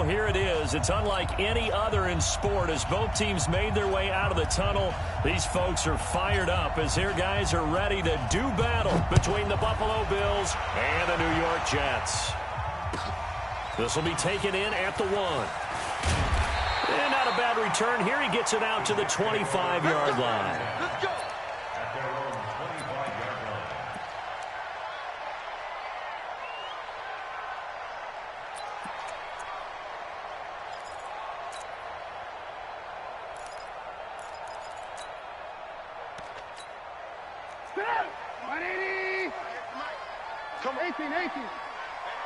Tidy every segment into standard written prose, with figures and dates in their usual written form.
here it is. It's unlike any other in sport as both teams made their way out of the tunnel. These folks are fired up as their guys are ready to do battle between the Buffalo Bills and the New York Jets. This will be taken in at the 1. And not a bad return here. He gets it out to the 25-yard line. Let's go. Come 18.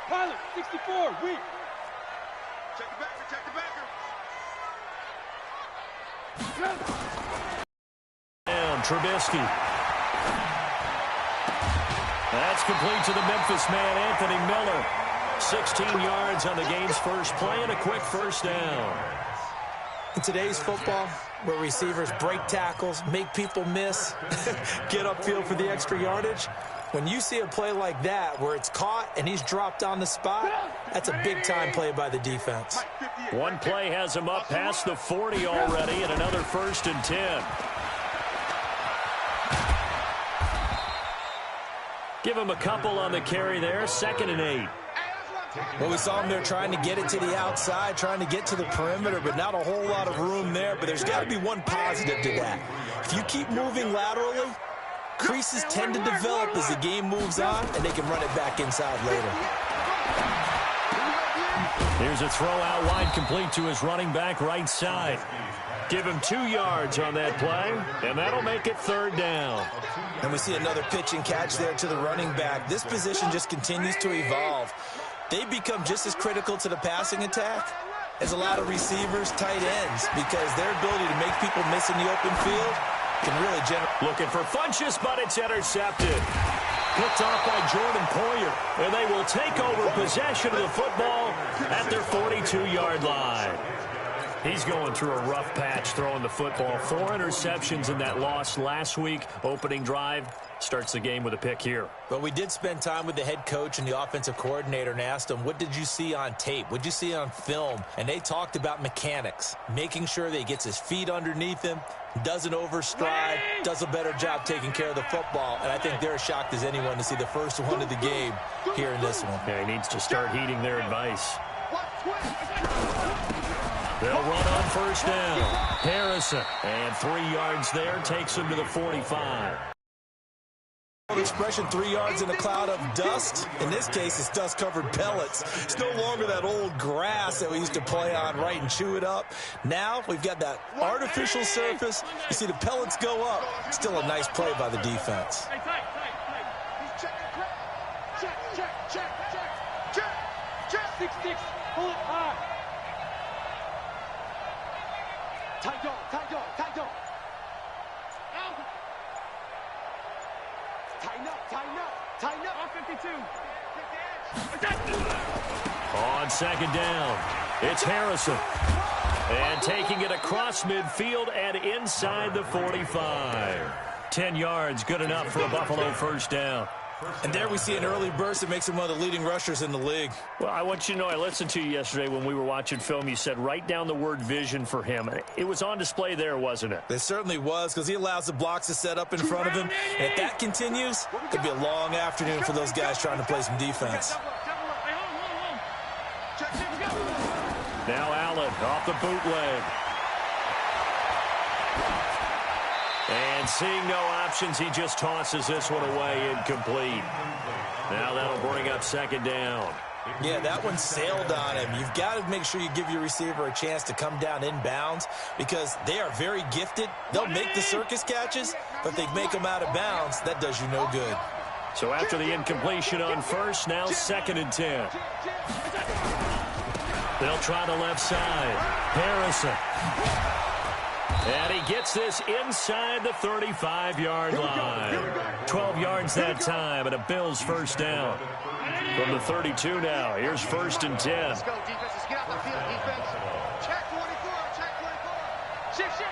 Pilot, 64, weak. Check the backer. Down, Trubisky. That's complete to the Memphis man, Anthony Miller. 16 yards on the game's first play and a quick first down. In today's football, where receivers break tackles, make people miss, get upfield for the extra yardage, when you see a play like that where it's caught and he's dropped on the spot, that's a big-time play by the defense. One play has him up past the 40 already and another 1st and 10. Give him a couple on the carry there, 2nd and 8. Well, we saw him there trying to get it to the outside, trying to get to the perimeter, but not a whole lot of room there. But there's got to be one positive to that. If you keep moving laterally, creases tend to develop as the game moves on, and they can run it back inside later. Here's a throw out wide, complete to his running back right side. Give him 2 yards on that play, and that'll make it 3rd down. And we see another pitch and catch there to the running back. This position just continues to evolve. They become just as critical to the passing attack as a lot of receivers, tight ends, because their ability to make people miss in the open field can really generate. Looking for Funchess, but it's intercepted. Picked off by Jordan Poyer, and they will take over possession of the football at their 42-yard line. He's going through a rough patch throwing the football. 4 interceptions in that loss last week. Opening drive starts the game with a pick here. But we did spend time with the head coach and the offensive coordinator and asked them, what did you see on tape? What did you see on film? And they talked about mechanics, making sure that he gets his feet underneath him, doesn't overstride, does a better job taking care of the football. And I think they're as shocked as anyone to see the first one of the game here in this one. Yeah, he needs to start heeding their advice. They'll run on 1st down. Harrison, and 3 yards there, takes him to the 45. Expression, 3 yards in a cloud of dust. In this case, it's dust-covered pellets. It's no longer that old grass that we used to play on, right, and chew it up. Now we've got that artificial surface. You see the pellets go up. Still a nice play by the defense. Check. Pull it high. Tight dog. Tighten up. 52. On 2nd down, it's Harrison. And taking it across midfield and inside the 45. 10 yards, good enough for a Buffalo 1st down. And there we see an early burst that makes him one of the leading rushers in the league. Well, I want you to know, I listened to you yesterday when we were watching film. You said write down the word vision for him. It was on display there, wasn't it? It certainly was, because he allows the blocks to set up in front of him. And if that continues, it'll be a long afternoon for those guys trying to play some defense. Now Allen off the bootleg. And seeing no options, he just tosses this one away, incomplete. Now that'll bring up 2nd down. Yeah, that one sailed on him. You've got to make sure you give your receiver a chance to come down inbounds because they are very gifted. They'll make the circus catches, but if they make them out of bounds, that does you no good. So after the incompletion on 1st, now 2nd and 10. They'll try the left side. Harrison. And he gets this inside the 35-yard line. 12 yards that time, and a Bills 1st down. From the 32 now, here's 1st and 10. Let's go, defense. Let's get out the field, defense. Check 24. Shift. Check.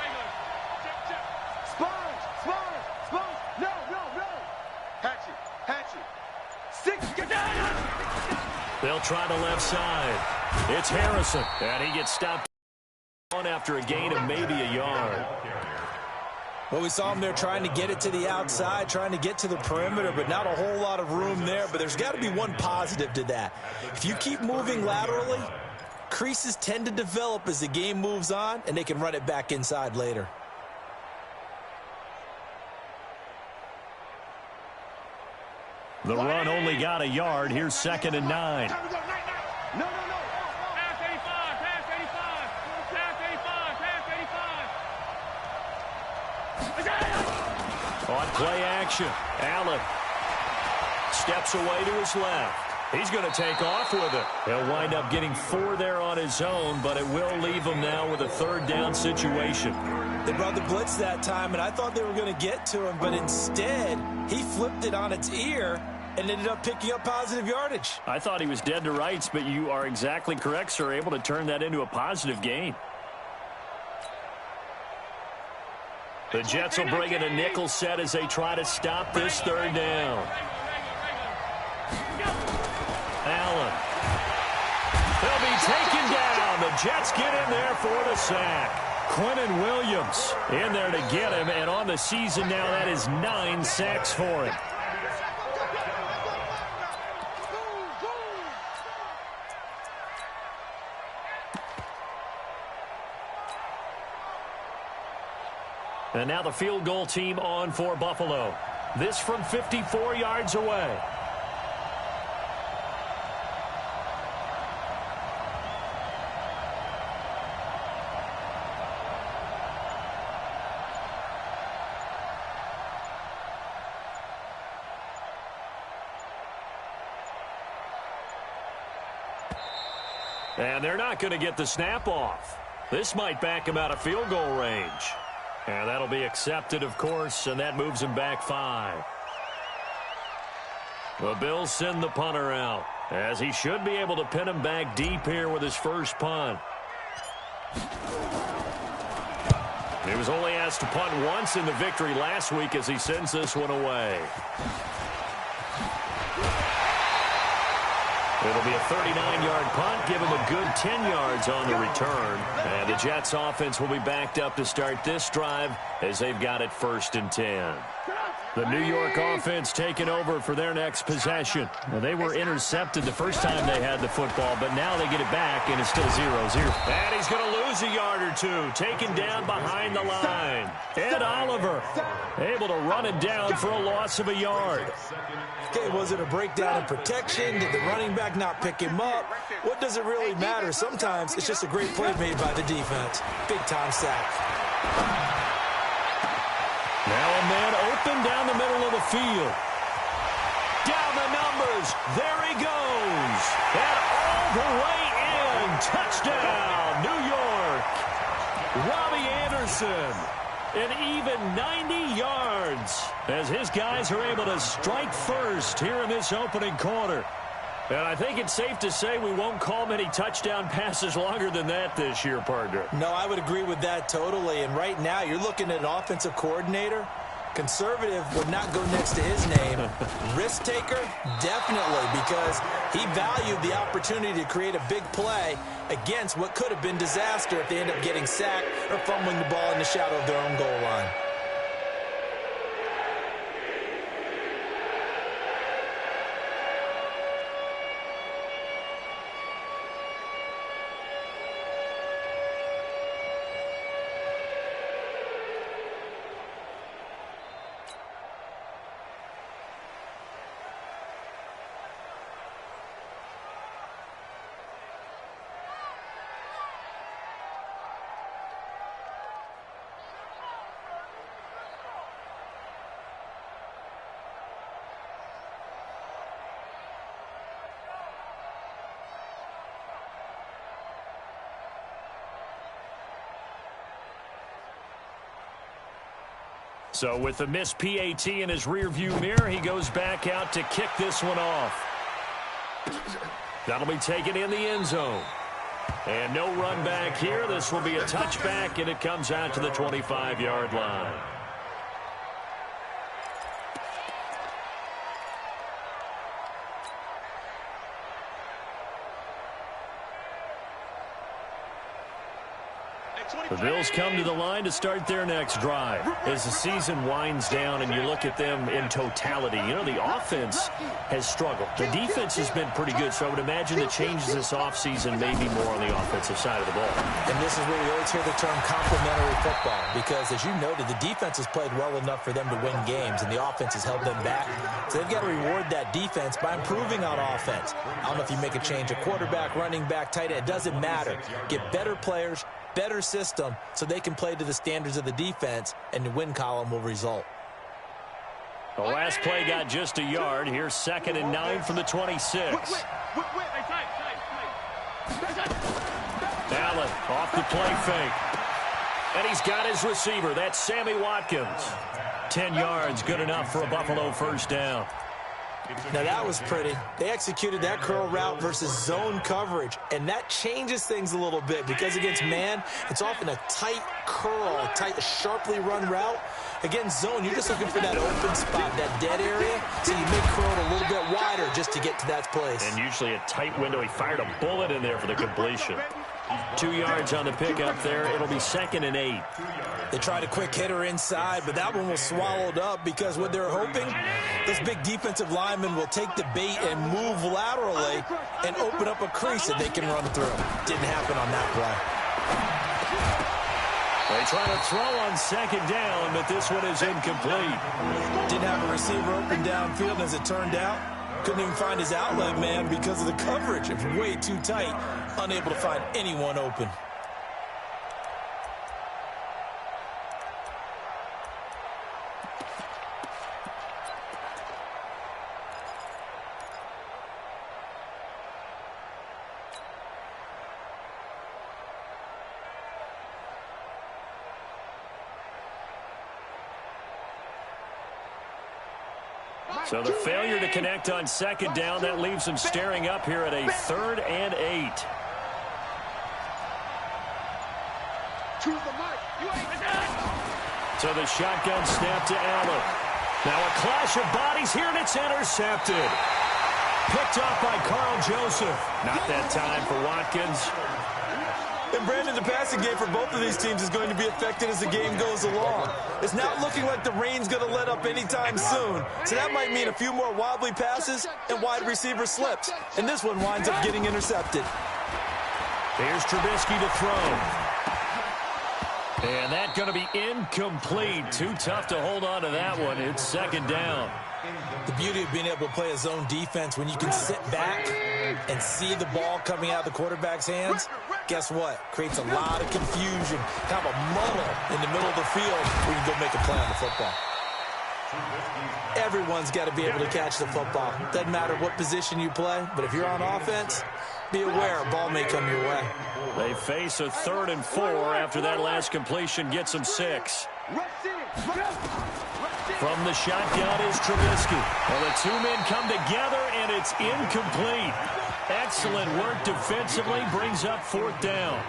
Regular. Check. Sponge. No. Hatchet. 6. Get down. They'll try the left side. It's Harrison, and he gets stopped on after a gain of maybe a yard. Well, we saw him there trying to get it to the outside, trying to get to the perimeter, but not a whole lot of room there. But there's got to be one positive to that. If you keep moving laterally, creases tend to develop as the game moves on, and they can run it back inside later. The run only got a yard. Here's 2nd and 9. No. Pass 85, pass 85, pass 85. On play action, Allen steps away to his left. He's going to take off with it. He'll wind up getting 4 there on his own, but it will leave him now with a 3rd down situation. They brought the blitz that time, and I thought they were going to get to him, but instead, he flipped it on its ear and ended up picking up positive yardage. I thought he was dead to rights, but you are exactly correct, sir. Able to turn that into a positive gain. The Jets will bring in a nickel set as they try to stop this 3rd down. Allen. They'll be taken down. The Jets get in there for the sack. Quentin Williams in there to get him, and on the season now, that is 9 sacks for him. And now the field goal team on for Buffalo. This from 54 yards away. And they're not going to get the snap off. This might back him out of field goal range. And that'll be accepted, of course, and that moves him back 5. The Bills send the punter out, as he should be able to pin him back deep here with his first punt. He was only asked to punt once in the victory last week as he sends this one away. It'll be a 39-yard punt, give him a good 10 yards on the return. And the Jets offense will be backed up to start this drive as they've got it 1st and 10. The New York offense taking over for their next possession. Now, they were intercepted the first time they had the football, but now they get it back, and it's still 0-0. And he's going to lose a yard or two, taken down behind the line. Ed Oliver able to run it down for a loss of a yard. Okay, was it a breakdown in protection? Did the running back not pick him up? What does it really matter? Sometimes it's just a great play made by the defense. Big-time sack. Now a man open down the middle of the field. Down the numbers. There he goes. And all the way in. Touchdown, New York. Robbie Anderson. An even 90 yards as his guys are able to strike first here in this opening quarter. And I think it's safe to say we won't call many touchdown passes longer than that this year, partner. No, I would agree with that totally. And right now, you're looking at an offensive coordinator. Conservative would not go next to his name. Risk taker, definitely, because he valued the opportunity to create a big play against what could have been disaster if they end up getting sacked or fumbling the ball in the shadow of their own goal line. So with the missed PAT in his rearview mirror, he goes back out to kick this one off. That'll be taken in the end zone. And no run back here. This will be a touchback, and it comes out to the 25-yard line. The Bills come to the line to start their next drive. As the season winds down and you look at them in totality, you know, the offense has struggled. The defense has been pretty good, so I would imagine the changes this offseason may be more on the offensive side of the ball. And this is where we always hear the term complementary football, because as you noted, the defense has played well enough for them to win games, and the offense has held them back. So they've got to reward that defense by improving on offense. I don't know if you make a change, a quarterback, running back, tight end, it doesn't matter. Get better players, better system, so they can play to the standards of the defense, and the win column will result. The last play got just a yard. Here's 2nd and 9 from the 26. Allen off the play fake. And he's got his receiver. That's Sammy Watkins. 10 yards, good enough for a Buffalo first down. Now, that was pretty. They executed that curl route versus zone coverage, and that changes things a little bit because against man, it's often a tight curl, tight, sharply run route. Against zone, you're just looking for that open spot, that dead area, so you make curl a little bit wider just to get to that place. And usually a tight window. He fired a bullet in there for the completion. 2 yards on the pickup there. It'll be 2nd and 8. They tried a quick hitter inside, but that one was swallowed up because what they're hoping, those big defensive linemen will take the bait and move laterally and open up a crease that they can run through. Didn't happen on that play. They try to throw on 2nd down, but this one is incomplete. Didn't have a receiver open downfield, and as it turned out, couldn't even find his outlet man because of the coverage. It was way too tight, unable to find anyone open. So the failure to connect on 2nd down, that leaves him staring up here at a 3rd and 8. So the shotgun snap to Allen. Now a clash of bodies here, and it's intercepted. Picked off by Carl Joseph. Not that time for Watkins. And Brandon, the passing game for both of these teams is going to be affected as the game goes along. It's not looking like the rain's going to let up anytime soon. So that might mean a few more wobbly passes and wide receiver slips. And this one winds up getting intercepted. Here's Trubisky to throw. And that's going to be incomplete. Too tough to hold on to that one. It's 2nd down. The beauty of being able to play a zone defense when you can sit back and see the ball coming out of the quarterback's hands, guess what? Creates a lot of confusion, kind of a muddle in the middle of the field where you can go make a play on the football. Everyone's got to be able to catch the football. Doesn't matter what position you play, but if you're on offense, be aware a ball may come your way. They face a 3rd and 4 after that last completion gets them 6. From the shotgun is Trubisky. Well, the two men come together, and it's incomplete. Excellent work defensively, brings up 4th down.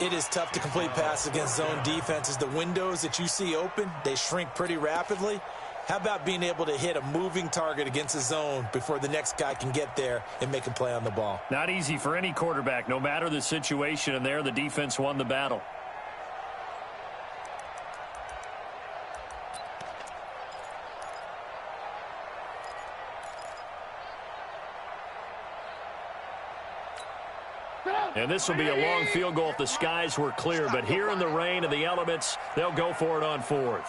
It is tough to complete passes against zone defenses. The windows that you see open, they shrink pretty rapidly. How about being able to hit a moving target against a zone before the next guy can get there and make a play on the ball? Not easy for any quarterback, no matter the situation, and there the defense won the battle. And this will be a long field goal if the skies were clear. But here in the rain and the elements, they'll go for it on 4th.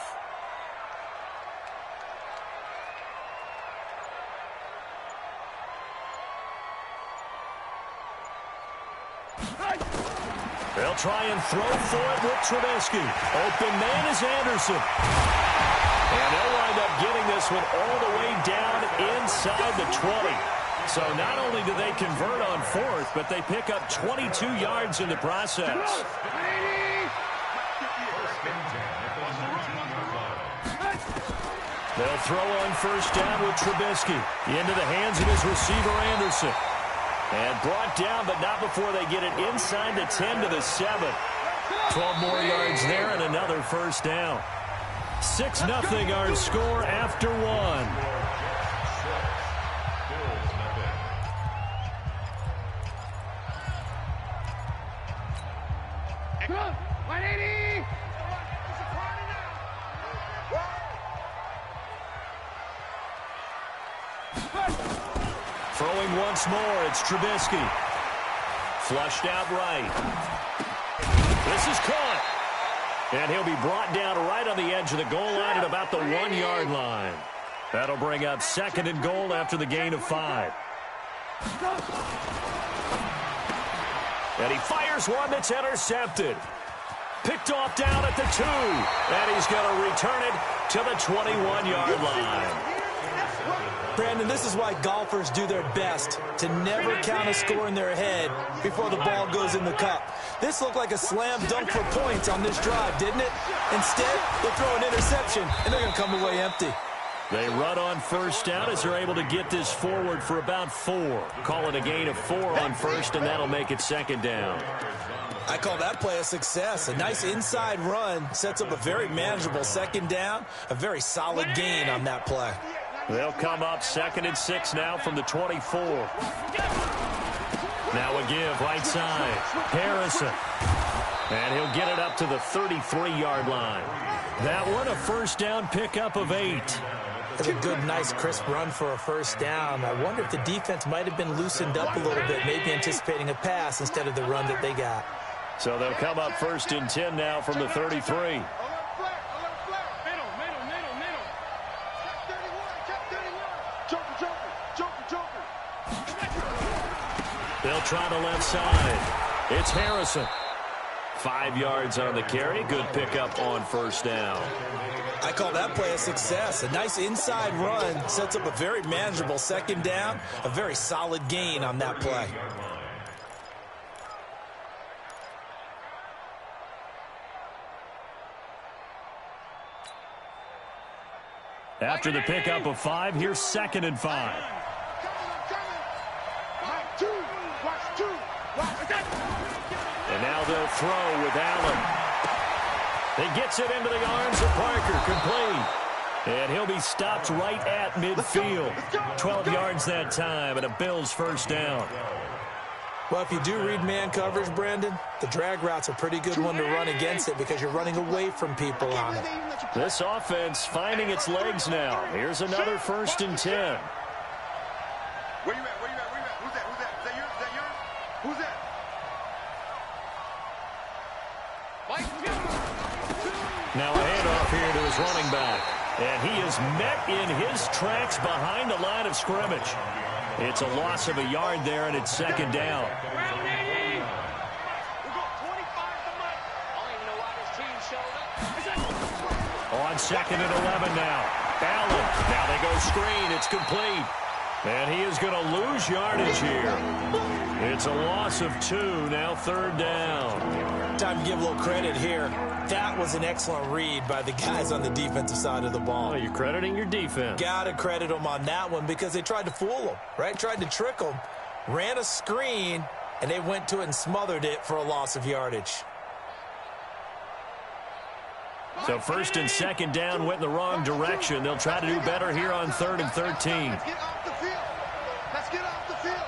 They'll try and throw for it with Trubisky. Open man is Anderson. And they'll wind up getting this one all the way down inside the 20. So not only do they convert on 4th, but they pick up 22 yards in the process. They'll throw on 1st down with Trubisky into the hands of his receiver, Anderson. And brought down, but not before they get it inside the 10 to the 7. 12 more yards there and another 1st down. 6-0 our score after 1. 180. Throwing once more, it's Trubisky. Flushed out right. This is caught. And he'll be brought down right on the edge of the goal line at about the 1-yard line. That'll bring up 2nd and goal after the gain of 5. And he fires one that's intercepted. Picked off down at the 2. And he's going to return it to the 21-yard line. Brandon, this is why golfers do their best to never count a score in their head before the ball goes in the cup. This looked like a slam dunk for points on this drive, didn't it? Instead, they throw an interception, and they're going to come away empty. They run on first down as they're able to get this forward for about 4. Call it a gain of 4 on first, and that'll make it 2nd down. I call that play a success. A nice inside run sets up a very manageable 2nd down, a very solid gain on that play. They'll come up 2nd and 6 now from the 24. Now a give right side. Harrison. And he'll get it up to the 33-yard line. That one a first down pickup of 8. That's a good, nice, crisp run for a first down. I wonder if the defense might have been loosened up a little bit, maybe anticipating a pass instead of the run that they got. So they'll come up 1st and 10 now from the 33. They'll try the left side. It's Harrison. 5 yards on the carry. Good pickup on first down. I call that play a success. A nice inside run sets up a very manageable 2nd down. A very solid gain on that play. After the pickup of 5, here's 2nd and 5. And now they'll throw with Allen. He gets it into the arms of Parker, complete. And he'll be stopped right at midfield. 12 yards that time, and a Bills first down. Well, if you do read man coverage, Brandon, the drag route's a pretty good one to run against it because you're running away from people on it. This offense finding its legs now. Here's another 1st and 10. Where you at? Where you at? Where you at? Who's that? Who's that? Is that yours? Is that yours? Who's that? Now a handoff here to his running back. And he is met in his tracks behind the line of scrimmage. It's a loss of a yard there, and it's 2nd down. On 2nd and 11 now. Allen. Now they go screen. It's complete. And he is going to lose yardage here. It's a loss of 2. Now 3rd down. Time to give a little credit here. That was an excellent read by the guys on the defensive side of the ball. Well, you're crediting your defense. Got to credit them on that one because they tried to fool them, right? Tried to trick them. Ran a screen, and they went to it and smothered it for a loss of yardage. So 1st and 2nd down went in the wrong direction. They'll try to do better here on 3rd and 13. Let's get off the field. Let's get off the field.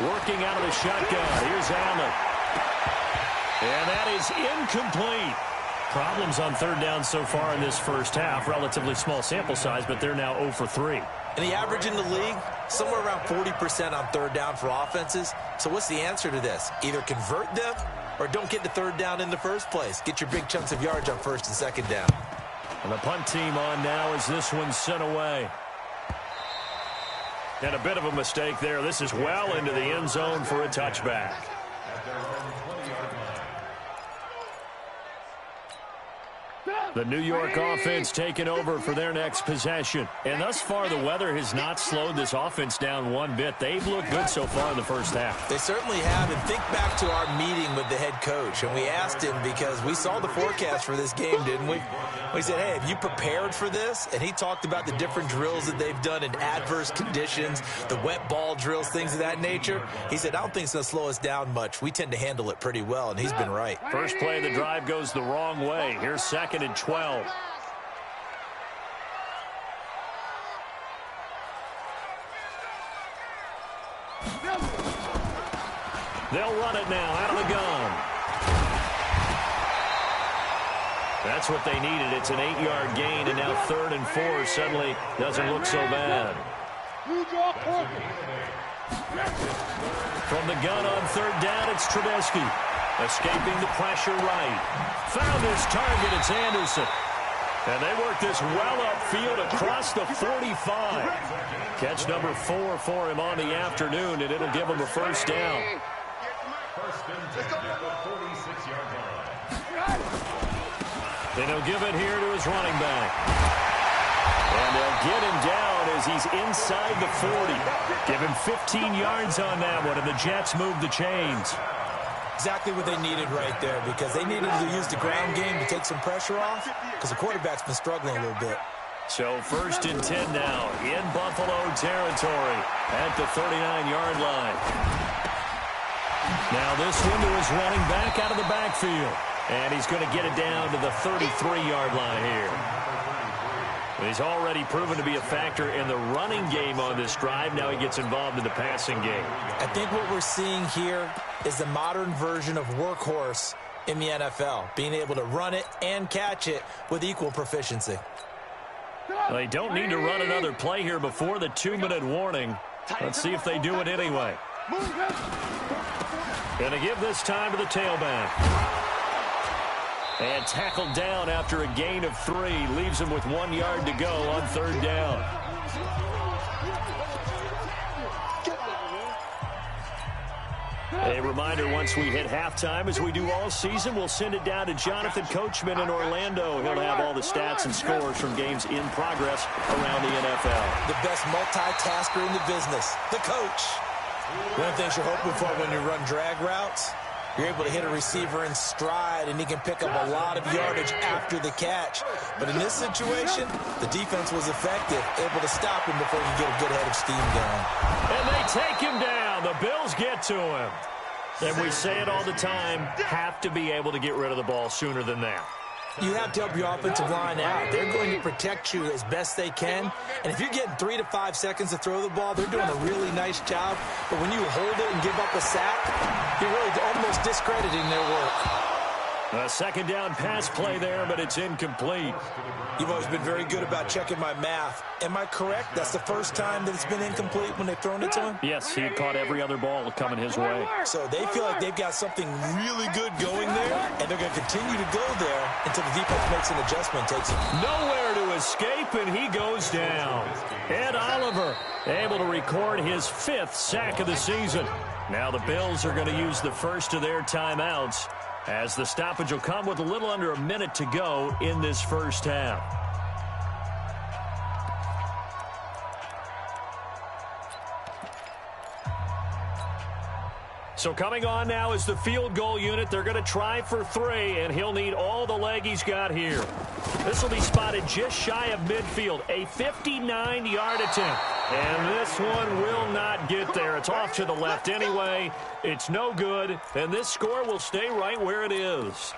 Working out of the shotgun. Here's Allen. And that is incomplete. Problems on 3rd down so far in this first half. Relatively small sample size, but they're now 0 for 3. And the average in the league, somewhere around 40% on 3rd down for offenses. So what's the answer to this? Either convert them or don't get the 3rd down in the first place. Get your big chunks of yards on 1st and 2nd down. And the punt team on now as this one's sent away. And a bit of a mistake there. This is well into the end zone for a touchback. The New York offense taking over for their next possession. And thus far, the weather has not slowed this offense down one bit. They've looked good so far in the first half. They certainly have. And think back to our meeting with the head coach. And we asked him because we saw the forecast for this game, didn't we? We said, hey, have you prepared for this? And he talked about the different drills that they've done in adverse conditions, the wet ball drills, things of that nature. He said, I don't think it's going to slow us down much. We tend to handle it pretty well, and he's been right. First play of the drive goes the wrong way. Here's 2nd and 12. They'll run it now out of the gun. That's what they needed. It's an 8-yard gain, and now 3rd and 4 suddenly doesn't look so bad. From the gun on 3rd down, it's Trubisky. Escaping the pressure right. Found his target. It's Anderson. And they work this well upfield across the 45. Catch number 4 for him on the afternoon, and it'll give him a first down. Then he'll give it here to his running back. And they'll get him down as he's inside the 40. Give him 15 yards on that one, and the Jets move the chains. Exactly what they needed right there, because they needed to use the ground game to take some pressure off, because the quarterback's been struggling a little bit. So 1st and 10 now in Buffalo territory at the 39-yard line. Now this one to his running back out of the backfield. And he's going to get it down to the 33-yard line here. He's already proven to be a factor in the running game on this drive. Now he gets involved in the passing game. I think what we're seeing here is the modern version of workhorse in the NFL, being able to run it and catch it with equal proficiency. They don't need to run another play here before the 2-minute warning. Let's see if they do it anyway. Going to give this time to the tailback. And tackled down after a gain of 3. Leaves him with 1 yard to go on 3rd down. A reminder, once we hit halftime, as we do all season, we'll send it down to Jonathan Coachman in Orlando. He'll have all the stats and scores from games in progress around the NFL. The best multitasker in the business, the coach. One of the things you're hoping for when you run drag routes, you're able to hit a receiver in stride, and he can pick up a lot of yardage after the catch. But in this situation, the defense was effective, able to stop him before he get a good head of steam going. And they take him down. The Bills get to him. And we say it all the time, have to be able to get rid of the ball sooner than that. You have to help your offensive line out. They're going to protect you as best they can. And if you're getting 3 to 5 seconds to throw the ball, they're doing a really nice job. But when you hold it and give up a sack, you're really almost discrediting their work. A 2nd down pass play there, but it's incomplete. You've always been very good about checking my math. Am I correct? That's the first time that it's been incomplete when they've thrown it to him? Yes, he had caught every other ball coming his way. So they feel like they've got something really good going there, and they're going to continue to go there until the defense makes an adjustment and takes it. Nowhere to escape, and he goes down. Ed Oliver able to record his 5th sack of the season. Now the Bills are going to use the first of their timeouts, as the stoppage will come with a little under a minute to go in this first half. So coming on now is the field goal unit. They're going to try for 3, and he'll need all the leg he's got here. This will be spotted just shy of midfield, a 59-yard attempt. And this one will not get there. It's off to the left anyway. It's no good, and this score will stay right where it is.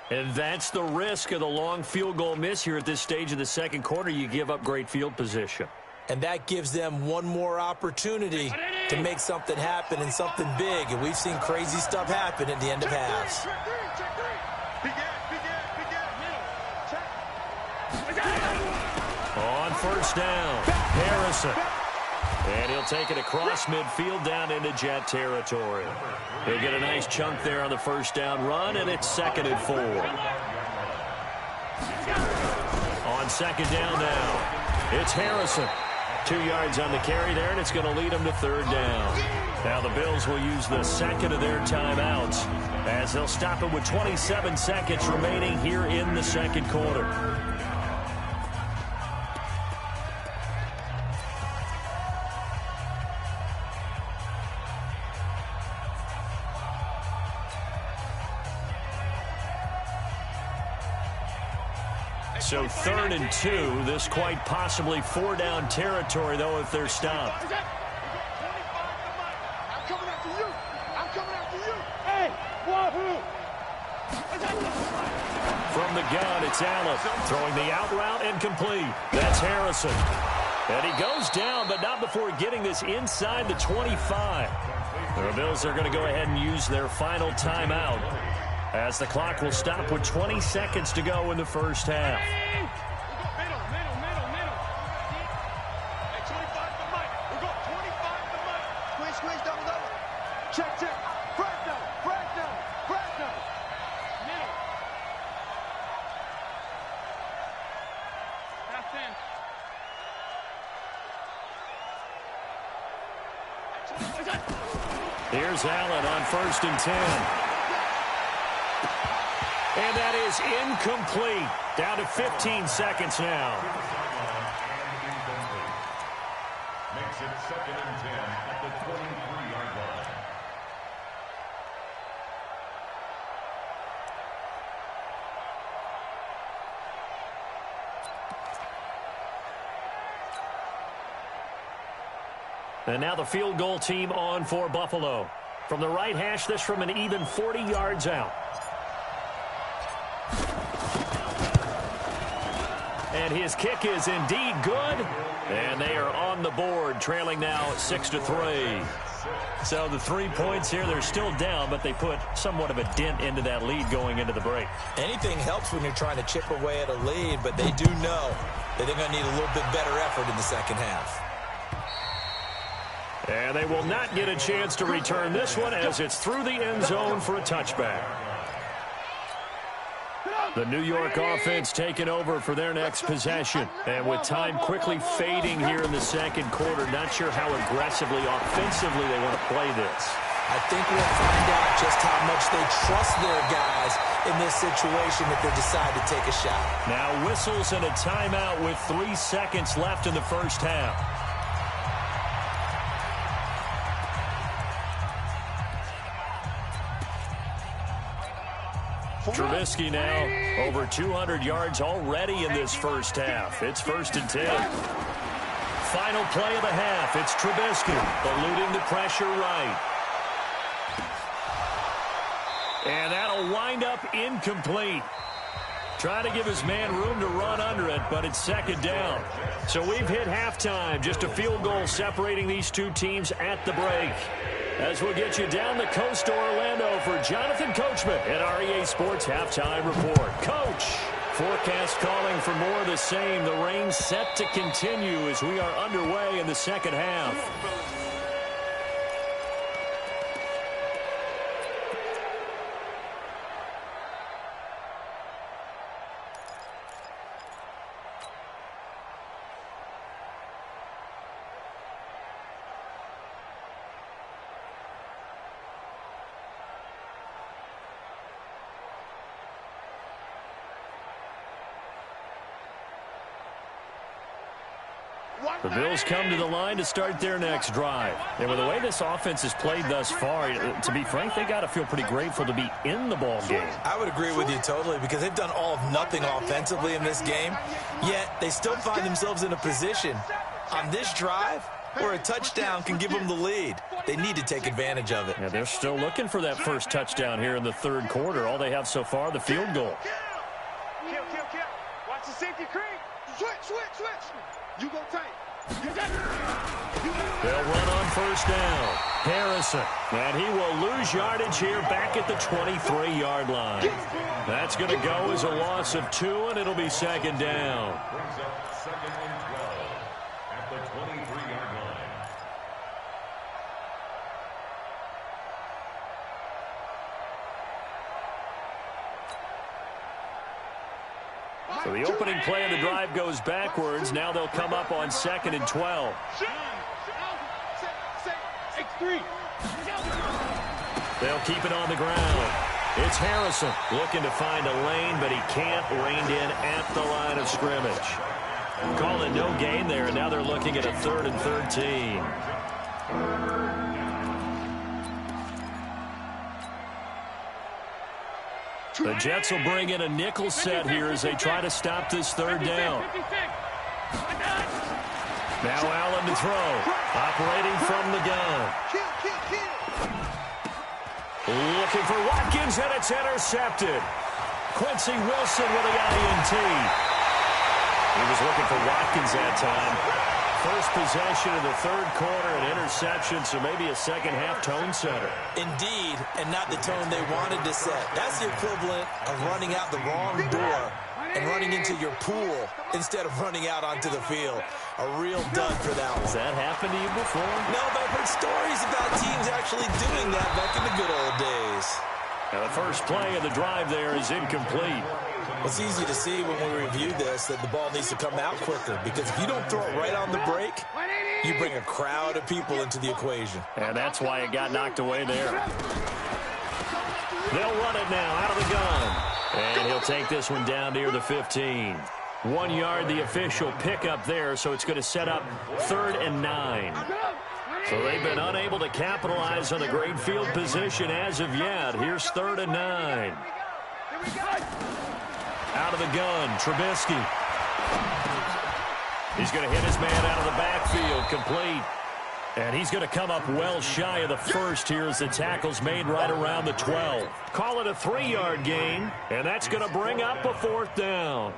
And that's the risk of the long field goal miss here at this stage of the second quarter. You give up great field position. And that gives them one more opportunity to make something happen and something big. And we've seen crazy stuff happen at the end of halves. On 1st down, Harrison. And he'll take it across midfield down into Jet territory. He'll get a nice chunk there on the 1st down run, and it's 2nd and 4. On 2nd down now, it's Harrison. 2 yards on the carry there, and it's going to lead them to 3rd down. Now the Bills will use the 2nd of their timeouts, as they'll stop it with 27 seconds remaining here in the second quarter. So 3rd and 2, this quite possibly 4-down territory, though, if they're stopped. I'm coming after you. I'm coming after you. Hey, wahoo! From the gun, it's Allen throwing the out route and complete. That's Harrison. And he goes down, but not before getting this inside the 25. The Bills are going to go ahead and use their final timeout as the clock will stop with 20 seconds to go in the first half. Middle. Hey, 25 to Mike. We got 25 to Mike. Squeeze, double. Check. Fresno. Middle. Half 10. Here's Allen on 1st and 10. And that is incomplete. Down to 15 seconds now. Makes it 2nd and 10 at the 23-yard line. And now the field goal team on for Buffalo. From the right hash, this from an even 40 yards out. And his kick is indeed good. And they are on the board, trailing now 6-3. So the 3 points here, they're still down, but they put somewhat of a dent into that lead going into the break. Anything helps when you're trying to chip away at a lead, but they do know that they're going to need a little bit better effort in the second half. And they will not get a chance to return this one as it's through the end zone for a touchback. The New York offense taking over for their next possession. And with time quickly fading here in the second quarter, not sure how aggressively, offensively they want to play this. I think we'll find out just how much they trust their guys in this situation if they decide to take a shot. Now whistles and a timeout with 3 seconds left in the first half. Trubisky now over 200 yards already in this first half. It's 1st and 10. Final play of the half. It's Trubisky eluding the pressure right. And that'll wind up incomplete. Trying to give his man room to run under it, but it's 2nd down. So we've hit halftime. Just a field goal separating these two teams at the break. As we'll get you down the coast to Orlando for Jonathan Coachman at our EA Sports Halftime Report. Coach, forecast calling for more of the same. The rain set to continue as we are underway in the second half. The Bills come to the line to start their next drive. And with the way this offense has played thus far, to be frank, they got to feel pretty grateful to be in the ball game. I would agree with you totally because they've done all of nothing offensively in this game, yet they still find themselves in a position on this drive where a touchdown can give them the lead. They need to take advantage of it. Yeah, they're still looking for that first touchdown here in the third quarter. All they have so far, the field goal. Kill. Watch the safety creep. Switch. You go tight. They'll run on first down. Harrison. And he will lose yardage here back at the 23-yard line. That's going to go as a loss of 2, and it'll be 2nd down. Brings up 2nd and 12 at the 23-yard line. So the opening play of the drive goes backwards. Now they'll come up on 2nd and 12. They'll keep it on the ground. It's Harrison looking to find a lane, but he can't. Reined in at the line of scrimmage. Call it no gain there, and now they're looking at a 3rd and 13. The Jets will bring in a nickel set here as they try to stop this 3rd down. Now Allen to throw. Operating from the gun. Looking for Watkins, and it's intercepted. Quincy Wilson with the INT. He was looking for Watkins that time. first possession of the third quarter, an interception, so maybe a second-half tone setter. Indeed, and not the tone they wanted to set. That's the equivalent of running out the wrong door and running into your pool instead of running out onto the field. A real dud for that one. Has that happened to you before? No, but I've heard stories about teams actually doing that back in the good old days. Now the first play of the drive there is incomplete. It's easy to see when we review this that the ball needs to come out quicker, because if you don't throw it right on the break, you bring a crowd of people into the equation. And that's why it got knocked away there. They'll run it now out of the gun. And he'll take this one down near the 15. 1 yard, the official pickup there, so it's going to set up 3rd and 9. So they've been unable to capitalize on the great field position as of yet. Here's 3rd and 9. Out of the gun, Trubisky. He's going to hit his man out of the backfield, complete. And he's going to come up well shy of the first here as the tackle's made right around the 12. Call it a 3-yard gain, and that's going to bring up a 4th down.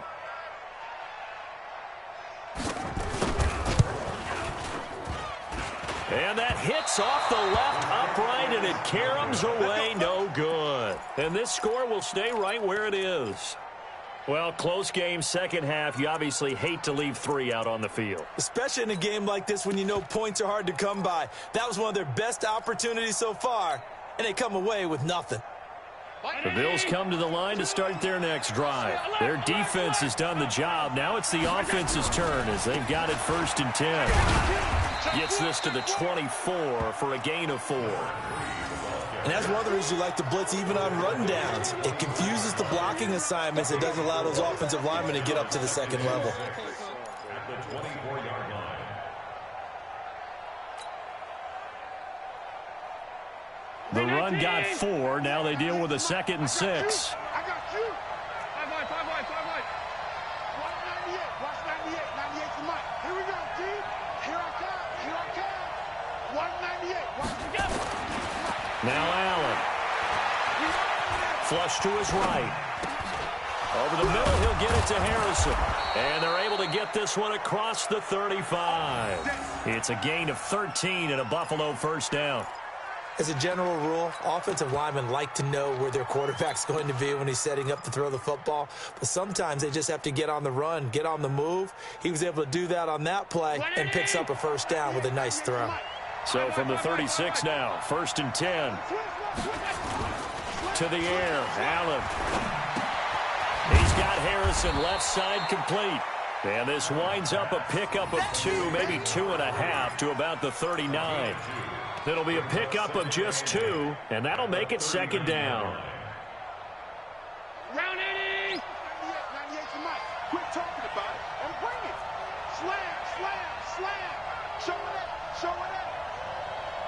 And that hits off the left upright, and it caroms away, no good. And this score will stay right where it is. Well, close game, second half. You obviously hate to leave 3 out on the field. Especially in a game like this when you know points are hard to come by. That was one of their best opportunities so far, and they come away with nothing. The Bills come to the line to start their next drive. Their defense has done the job. Now it's the offense's turn as they've got it 1st and 10. Gets this to the 24 for a gain of 4. And that's one of the reasons you like to blitz even on rundowns. It confuses the blocking assignments. It doesn't allow those offensive linemen to get up to the second level. At the 24-yard line. The run got 4. Now they deal with a 2nd and 6. I got you. 5 wide, 5 wide, 5 wide. Watch 98. Watch 98. 98 to Mike. Here we go, T. Here I come. Here I come. Watch 98. Watch it go. Now Allen. Flush to his right. Over the middle, he'll get it to Harrison. And they're able to get this one across the 35. It's a gain of 13 and a Buffalo 1st down. As a general rule, offensive linemen like to know where their quarterback's going to be when he's setting up to throw the football. But sometimes they just have to get on the run, get on the move. He was able to do that on that play and picks up a 1st down with a nice throw. So from the 36 now, 1st and 10. To the air, Allen. He's got Harrison left side complete. And this winds up a pickup of 2, maybe 2.5 to about the 39. It'll be a pickup of just 2, and that'll make it 2nd down. Round 80. 98 to Mike. Quit talking about it and bring it. Slam, slam, slam. Show it up, show it up.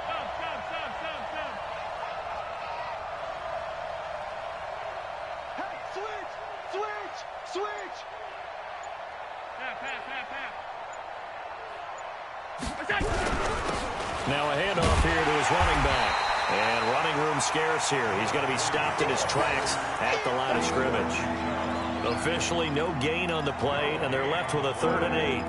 Stop. Hey, switch. Now a handoff here to his running back. And running room scarce here. He's going to be stopped in his tracks at the line of scrimmage. Officially no gain on the play, and they're left with a 3rd and 8.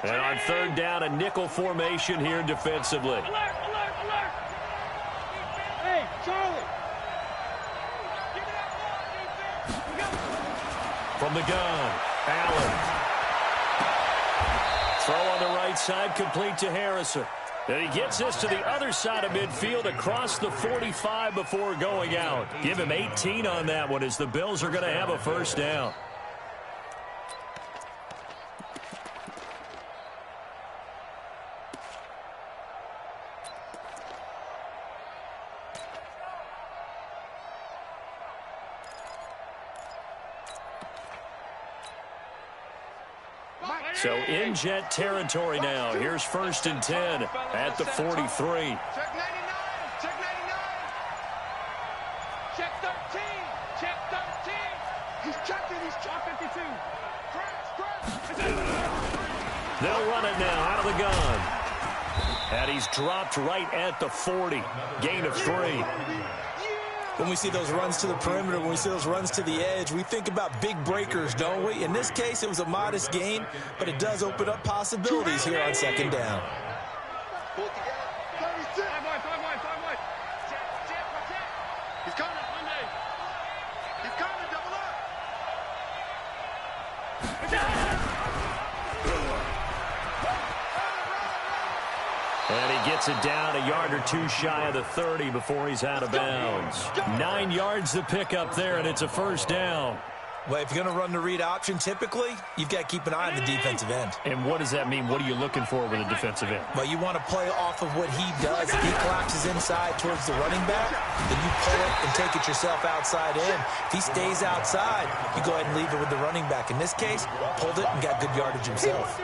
And on 3rd down, a nickel formation here defensively. Alert. Hey, Charlie. From the gun, Allen. Throw on the right side, complete to Harrison. And he gets this to the other side of midfield across the 45 before going out. Give him 18 on that one as the Bills are going to have a 1st down. So in Jet territory now. Here's 1st and 10 at the 43. Check 99. He's checking. He's checking. 52. They'll run it now out of the gun. And he's dropped right at the 40. Gain of 3. When we see those runs to the perimeter, when we see those runs to the edge, we think about big breakers, don't we? In this case, it was a modest gain, but it does open up possibilities here on second down. He's coming. Monday. He's coming. Double up. And he gets it down a yard or two shy of the 30 before he's out of bounds. 9 yards to pick up there, and it's a first down. Well, if you're going to run the read option, typically, you've got to keep an eye on the defensive end. And what does that mean? What are you looking for with a defensive end? Well, you want to play off of what he does. If he collapses inside towards the running back, then you pull it and take it yourself outside in. If he stays outside, you go ahead and leave it with the running back. In this case, pulled it and got good yardage himself.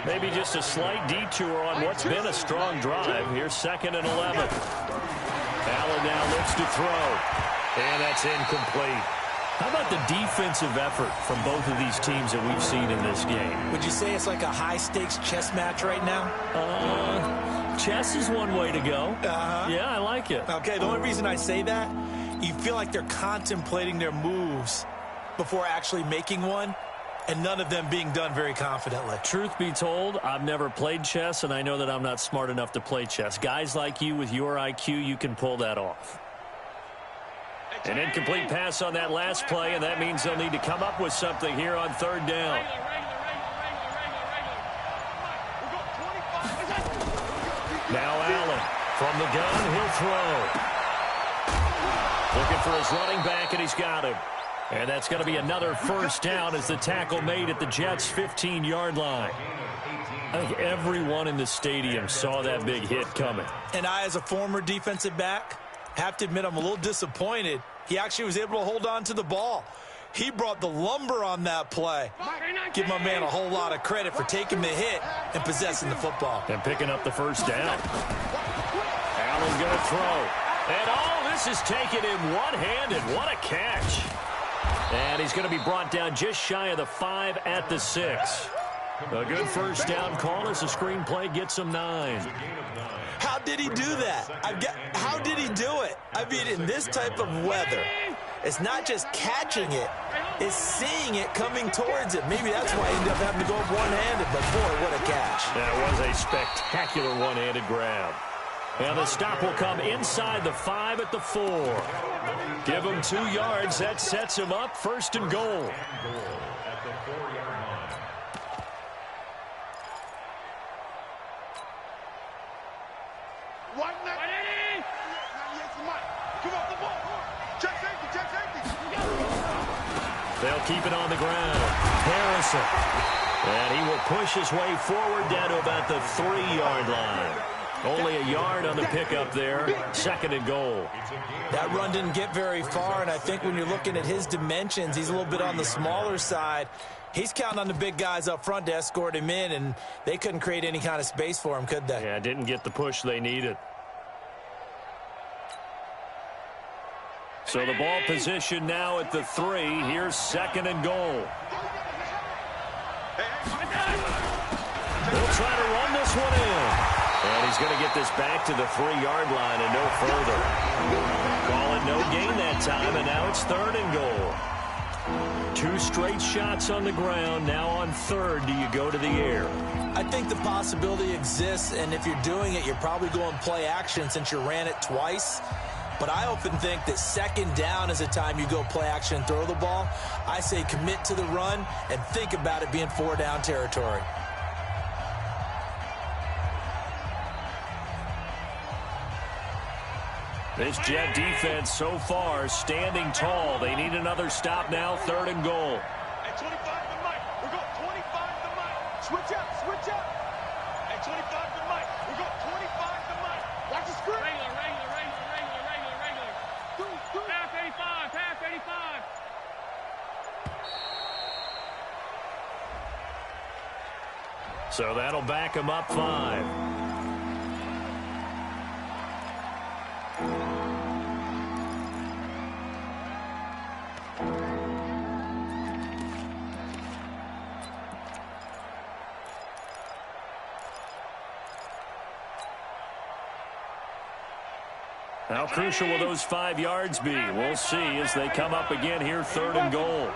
Maybe just a slight detour on what's been a strong drive. Here's 2nd and 11. Allen now looks to throw. And that's incomplete. How about the defensive effort from both of these teams that we've seen in this game? Would you say it's like a high-stakes chess match right now? Chess is one way to go. Yeah, I like it. Okay, the only reason I say that, you feel like they're contemplating their moves before actually making one, and none of them being done very confidently. Truth be told, I've never played chess, and I know that I'm not smart enough to play chess. Guys like you with your IQ, you can pull that off. An incomplete pass on that last play, and that means they'll need to come up with something here on 3rd down. Now Allen from the gun, he'll throw. Looking for his running back, and he's got him. And that's going to be another first down as the tackle made at the Jets' 15-yard line. I think everyone in the stadium saw that big hit coming. And I, as a former defensive back, have to admit I'm a little disappointed. He actually was able to hold on to the ball. He brought the lumber on that play. Give my man a whole lot of credit for taking the hit and possessing the football. And picking up the first down. Allen going to throw. And all this is taken in one-handed. What a catch. And he's going to be brought down just shy of the 5 at the 6. A good first down call as the screenplay gets him 9. How did he do that? How did he do it? I mean, in this type of weather, it's not just catching it, it's seeing it coming towards him. Maybe that's why he ended up having to go up one-handed, but boy, what a catch. That was a spectacular one-handed grab. And the stop will come inside the 5 at the 4. Give him 2 yards. That sets him up 1st and goal. They'll keep it on the ground. Harrison. And he will push his way forward down to about the 3-yard line. Only a yard on the pickup there. 2nd and goal. That run didn't get very far, and I think when you're looking at his dimensions, he's a little bit on the smaller side. He's counting on the big guys up front to escort him in, and they couldn't create any kind of space for him, could they? Yeah, didn't get the push they needed. So the ball position now at the 3. Here's 2nd and goal. They'll try to run this one in. And he's going to get this back to the 3-yard line and no further. Call it no gain that time, and now it's 3rd and goal. 2 straight shots on the ground. Now on 3rd, do you go to the air? I think the possibility exists, and if you're doing it, you're probably going play action since you ran it twice. But I often think that 2nd down is a time you go play action and throw the ball. I say commit to the run and think about it being 4-down territory. This Jet defense so far standing tall. They need another stop now. 3rd and goal. At 25 to Mike. We're going 25 to Mike. Switch up, switch up. At 25 to Mike. We're going 25 to Mike. Watch the screen. Regular. Half 85, half 85. So that'll back him up 5. How crucial will those 5 yards be? We'll see as they come up again here, 3rd and goal.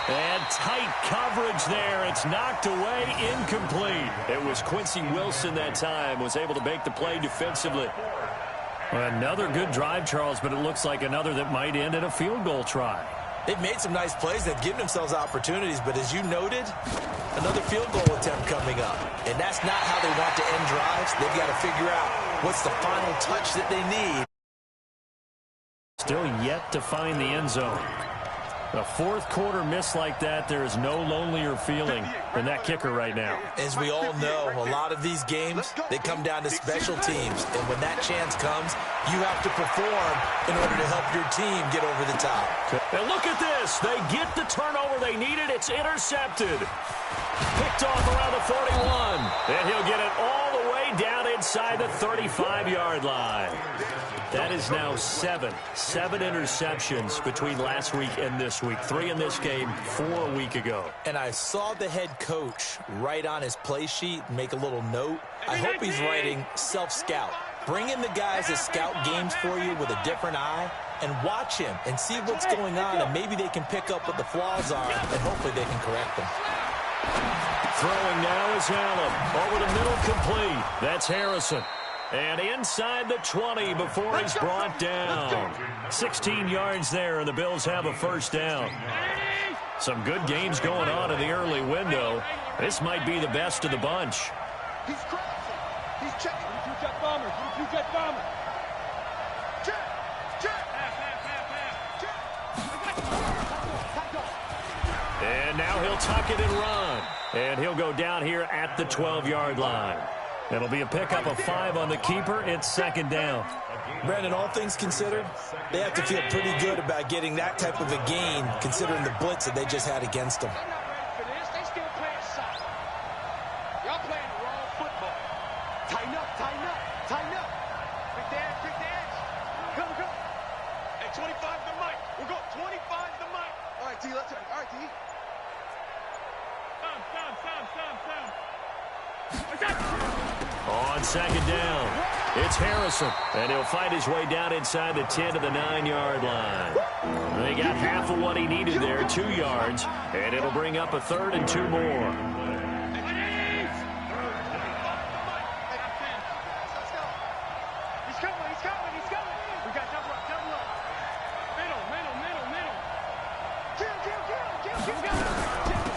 And tight coverage there. It's knocked away, incomplete. It was Quincy Wilson that time, was able to make the play defensively. Another good drive, Charles, but it looks like another that might end in a field goal try. They've made some nice plays. They've given themselves opportunities, but as you noted, another field goal attempt coming up. And that's not how they want to end drives. They've got to figure out what's the final touch that they need. Still yet to find the end zone. A 4th quarter miss like that, there is no lonelier feeling than that kicker right now. As we all know, a lot of these games, they come down to special teams. And when that chance comes, you have to perform in order to help your team get over the top. And look at this. They get the turnover they needed. It's intercepted. Picked off around the 41. And he'll get it all the way down inside the 35-yard line. That is now 7 interceptions between last week and this week. 3 in this game, 4 a week ago. And I saw the head coach write on his play sheet, make a little note. I hope he's writing self-scout. Bring in the guys that scout games for you with a different eye and watch him and see what's going on, and maybe they can pick up what the flaws are, and hopefully they can correct them. Throwing now is Allen. Over the middle, complete. That's Harrison. And inside the 20 before he's brought down. 16 yards there, and the Bills have a first down. Some good games going on in the early window. This might be the best of the bunch. He's crossing. He's checking. You got bombers. You got bombers. And now he'll tuck it and run. And he'll go down here at the 12-yard line. It'll be a pickup of 5 on the keeper. It's 2nd down. Brandon, all things considered, they have to feel pretty good about getting that type of a gain, considering the blitz that they just had against them. They still playing soccer. Y'all playing the wrong football. Tighten up, tighten up, tighten up. Quick dance. Go. Hey, 25 to Mike. We'll go 25 to Mike. All right, D, let's turn. All right, D. Stop. On 2nd down, it's Harrison, and he'll find his way down inside the 10 to the 9-yard line. They got half of what he needed there, 2 yards, and it'll bring up a 3rd and 2 more. He's coming. We got double up. Middle.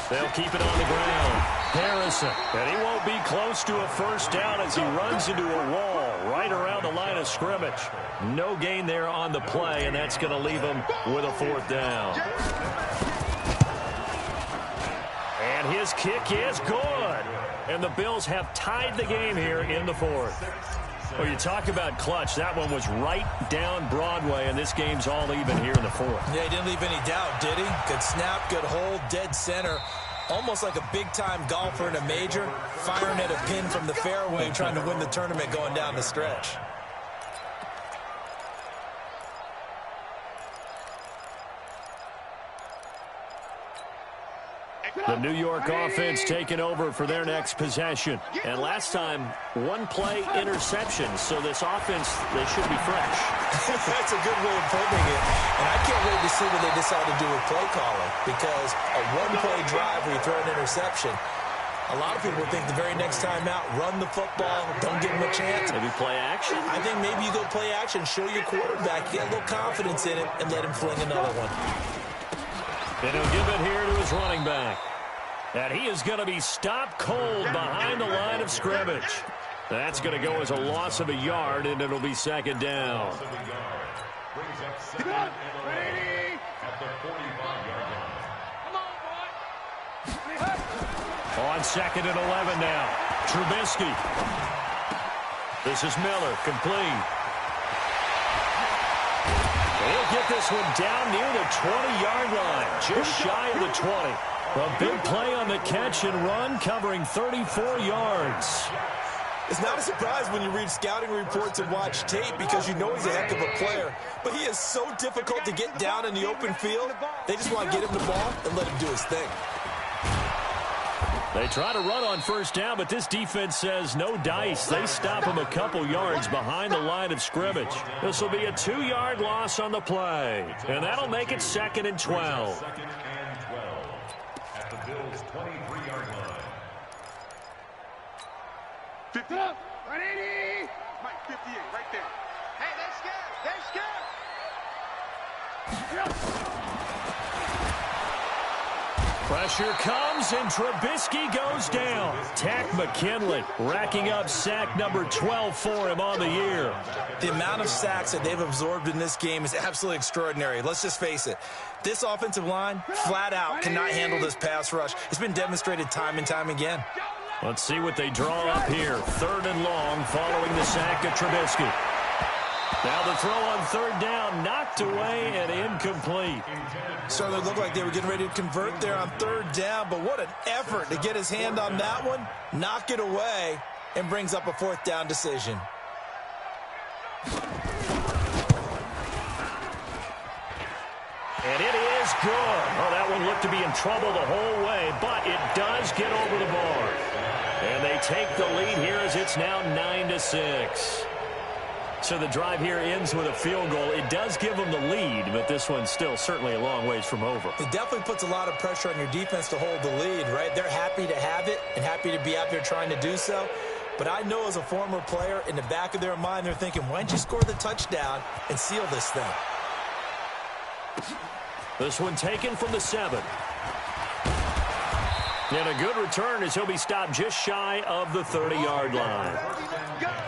They'll keep it on the ground. Harrison, and he won't be close to a first down as he runs into a wall right around the line of scrimmage. No gain there on the play, and that's going to leave him with a 4th down. And his kick is good. And the Bills have tied the game here in the 4th. Well, you talk about clutch. That one was right down Broadway, and this game's all even here in the 4th. Yeah, he didn't leave any doubt, did he? Good snap, good hold, dead center. Almost like a big-time golfer in a major, firing at a pin from the fairway, trying to win the tournament going down the stretch. The New York offense taking over for their next possession. And last time, 1 play interception. So this offense, they should be fresh. That's a good way of putting it. And I can't wait to see what they decide to do with play calling. Because a 1-play drive where you throw an interception, a lot of people think the very next time out, run the football, don't give them a chance. Maybe play action? I think maybe you go play action, show your quarterback, get a little confidence in it, and let him fling another one. And he'll give it here to his running back. And he is going to be stopped cold behind the line of scrimmage. That's going to go as a loss of a yard, and it'll be 2nd down. On 2nd and 11 now. Trubisky. This is Miller, complete. He'll get this one down near the 20-yard line, just shy of the 20. A big play on the catch and run, covering 34 yards. It's not a surprise when you read scouting reports and watch tape because you know he's a heck of a player. But he is so difficult to get down in the open field. They just want to get him the ball and let him do his thing. They try to run on first down, but this defense says no dice. They stop them a couple yards behind the line of scrimmage. This will be a 2-yard loss on the play, and that'll make it 2nd and 12. Second and 12 at the Bills' 23-yard line. 50 up. 180. Mike, 58, right there. Hey, they're scared. They're scared. Pressure comes, and Trubisky goes down. Tack McKinley racking up sack number 12 for him on the year. The amount of sacks that they've absorbed in this game is absolutely extraordinary. Let's just face it. This offensive line, flat out, cannot handle this pass rush. It's been demonstrated time and time again. Let's see what they draw up here. 3rd and long following the sack of Trubisky. Now the throw on 3rd down, knocked away and incomplete. Certainly looked like they were getting ready to convert there on 3rd down, but what an effort to get his hand on that one, knock it away, and brings up a 4th down decision. And it is good. Oh, that one looked to be in trouble the whole way, but it does get over the bar. And they take the lead here as it's now 9-6. So the drive here ends with a field goal. It does give them the lead, but this one's still certainly a long ways from over. It definitely puts a lot of pressure on your defense to hold the lead, right? They're happy to have it and happy to be out there trying to do so. But I know as a former player, in the back of their mind, they're thinking, why don't you score the touchdown and seal this thing? This one taken from the 7. And a good return as he'll be stopped just shy of the 30-yard line.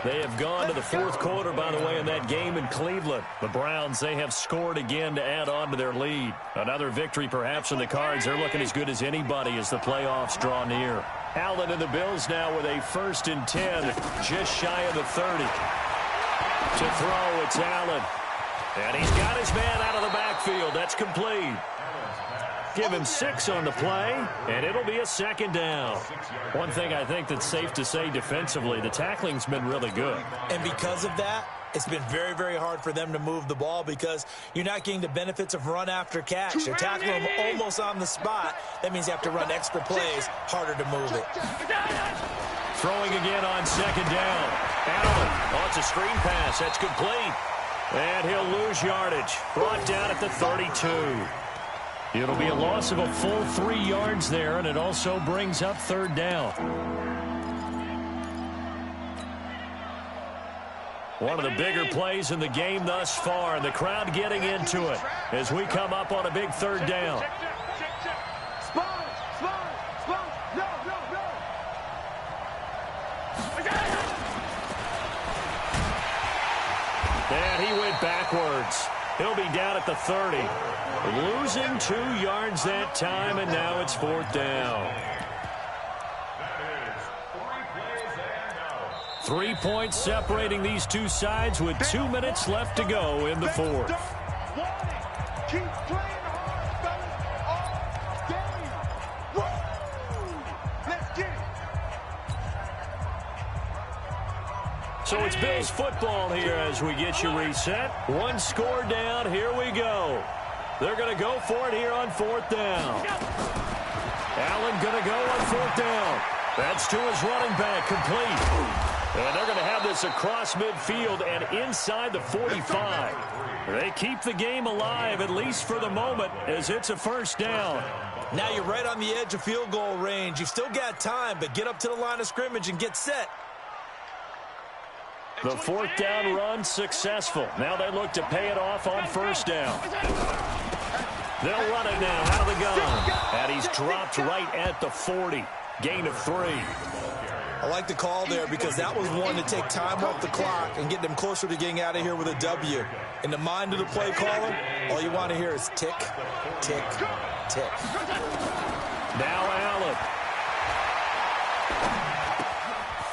They have gone to the 4th quarter, by the way, in that game in Cleveland. The Browns, they have scored again to add on to their lead. Another victory perhaps in the cards. They're looking as good as anybody as the playoffs draw near. Allen and the Bills now with a 1st and 10, just shy of the 30. To throw, it's Allen. And he's got his man out of the backfield. That's complete. Give him 6 on the play, and it'll be a 2nd down. One thing I think that's safe to say defensively, the tackling's been really good. And because of that, it's been very, very hard for them to move the ball because you're not getting the benefits of run after catch. You're tackling them almost on the spot. That means you have to run extra plays, harder to move it. Throwing again on 2nd down. Allen, oh, it's a screen pass. That's complete. And he'll lose yardage. Brought down at the 32. It'll be a loss of a full 3 yards there, and it also brings up 3rd down. One of the bigger plays in the game thus far, and the crowd getting into it as we come up on a big 3rd down. And he went backwards. He'll be down at the 30. Losing 2 yards that time, and now it's 4th down. 3 points separating these two sides with 2 minutes left to go in the 4th. Keep playing hard, fellas. All game. Woo! Let's get it. So it's Bills football here as we get you reset. 1 score down. Here we go. They're going to go for it here on 4th down. Allen going to go on 4th down. That's to his running back, complete. And they're going to have this across midfield and inside the 45. They keep the game alive, at least for the moment, as it's a 1st down. Now you're right on the edge of field goal range. You've still got time, but get up to the line of scrimmage and get set. The 4th down run successful. Now they look to pay it off on 1st down. They'll run it now out of the gun. And he's dropped right at the 40. Gain of 3. I like the call there because that was one to take time off the clock and get them closer to getting out of here with a W. In the mind of the play caller, all you want to hear is tick, tick, tick. Now Allen.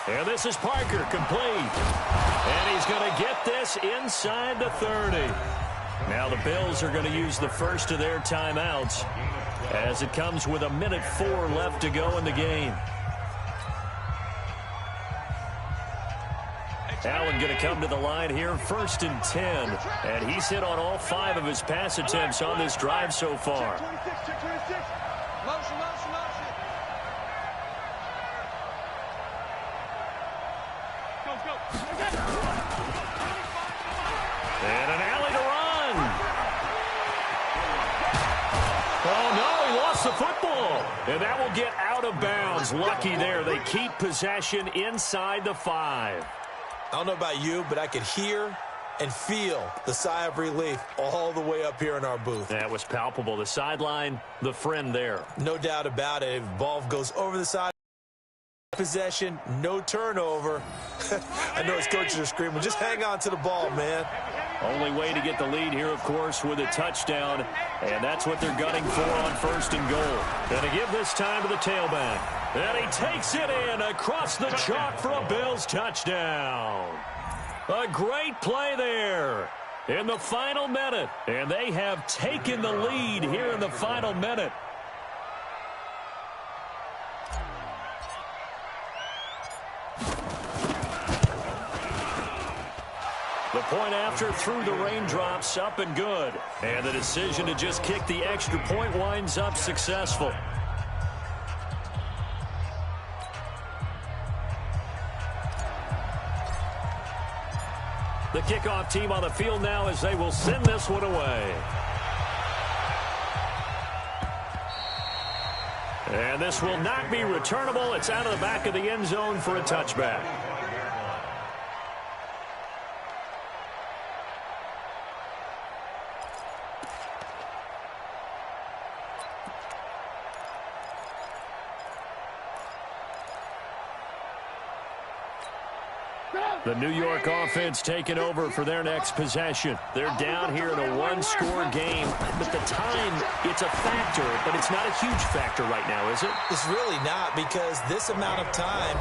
And this is Parker, complete. And he's going to get this inside the 30. Now the Bills are going to use the first of their timeouts as it comes with 1:04 left to go in the game. Allen going to come to the line here, 1st and 10. And he's hit on all 5 of his pass attempts on this drive so far. football. And that will get out of bounds. Lucky there. They keep possession inside the 5. I don't know about you, but I could hear and feel the sigh of relief all the way up here in our booth. That was palpable. The sideline, the friend there. No doubt about it. If the ball goes over the side, possession, no turnover. I know his coaches are screaming, just hang on to the ball, man. Only way to get the lead here, of course, with a touchdown. And that's what they're gunning for on 1st and goal. And to give this time to the tailback. And he takes it in across the chalk for a Bills touchdown. A great play there in the final minute. And they have taken the lead here in the final minute. The point after through the raindrops, up and good. And the decision to just kick the extra point winds up successful. The kickoff team on the field now as they will send this one away. And this will not be returnable. It's out of the back of the end zone for a touchback. The New York offense taking over for their next possession. They're down here in a one-score game, but the time, it's a factor, but it's not a huge factor right now, is it? It's really not, because this amount of time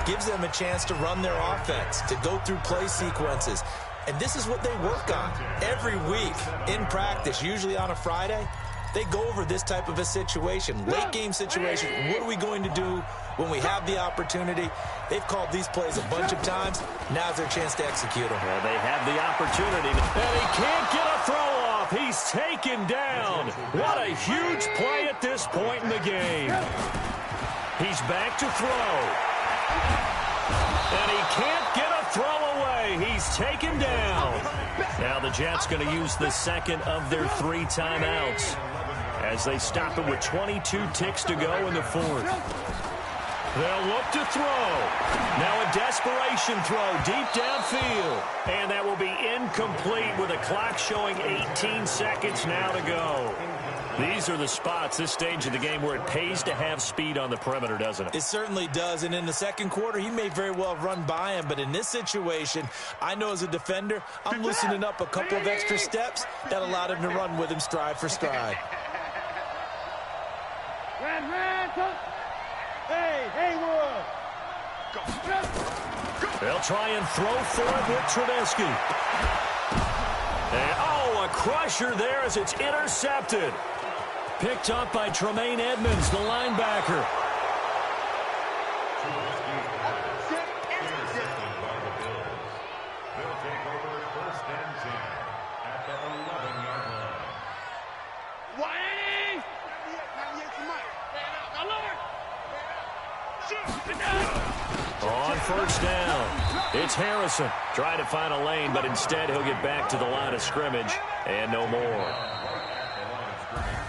gives them a chance to run their offense, to go through play sequences. And this is what they work on every week in practice, usually on a Friday. They go over this type of a situation, late game situation. What are we going to do when we have the opportunity? They've called these plays a bunch of times. Now's their chance to execute them. Well, they have the opportunity, and he can't get a throw off. He's taken down. What a huge play at this point in the game. He's back to throw. And he can't get a throw away. He's taken down. Now the Jets going to use the second of their 3 timeouts as they stop it with 22 ticks to go in the 4th. They'll look to throw. Now a desperation throw deep downfield. And that will be incomplete with a clock showing 18 seconds now to go. These are the spots, this stage of the game, where it pays to have speed on the perimeter, doesn't it? It certainly does. And in the second quarter, he may very well have run by him. But in this situation, I know as a defender, I'm loosening up a couple of extra steps that allowed him to run with him stride for stride. They'll try and throw for it with Trubisky. And, oh, a crusher there as it's intercepted. Picked up by Tremaine Edmonds, the linebacker. They'll take over 1st and 10 at the 11-yard line. 180! 98 to Mike. Now lower. On 1st down, it's Harrison. Trying to find a lane, but instead he'll get back to the line of scrimmage and no more.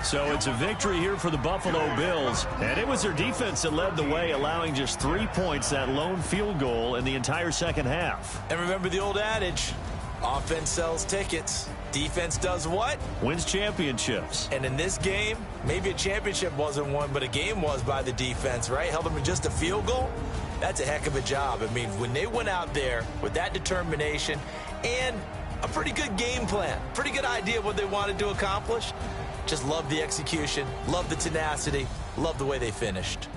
So it's a victory here for the Buffalo Bills, and it was their defense that led the way, allowing just 3 points, that lone field goal in the entire second half. And remember the old adage, offense sells tickets. Defense does what? Wins championships. And in this game, maybe a championship wasn't won, but a game was by the defense, right? Held them to just a field goal. That's a heck of a job. I mean, when they went out there with that determination and a pretty good game plan, pretty good idea of what they wanted to accomplish, just love the execution, love the tenacity, love the way they finished.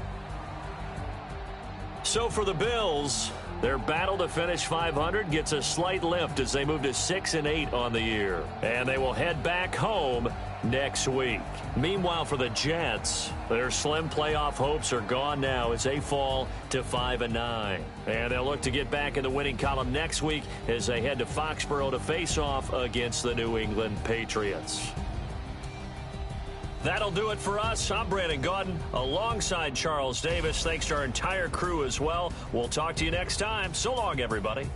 So for the Bills, their battle to finish 500 gets a slight lift as they move to 6-8 on the year. And they will head back home next week. Meanwhile, for the Jets, their slim playoff hopes are gone now as they fall to 5-9. And they'll look to get back in the winning column next week as they head to Foxborough to face off against the New England Patriots. That'll do it for us. I'm Brandon Gaudin alongside Charles Davis. Thanks to our entire crew as well. We'll talk to you next time. So long, everybody.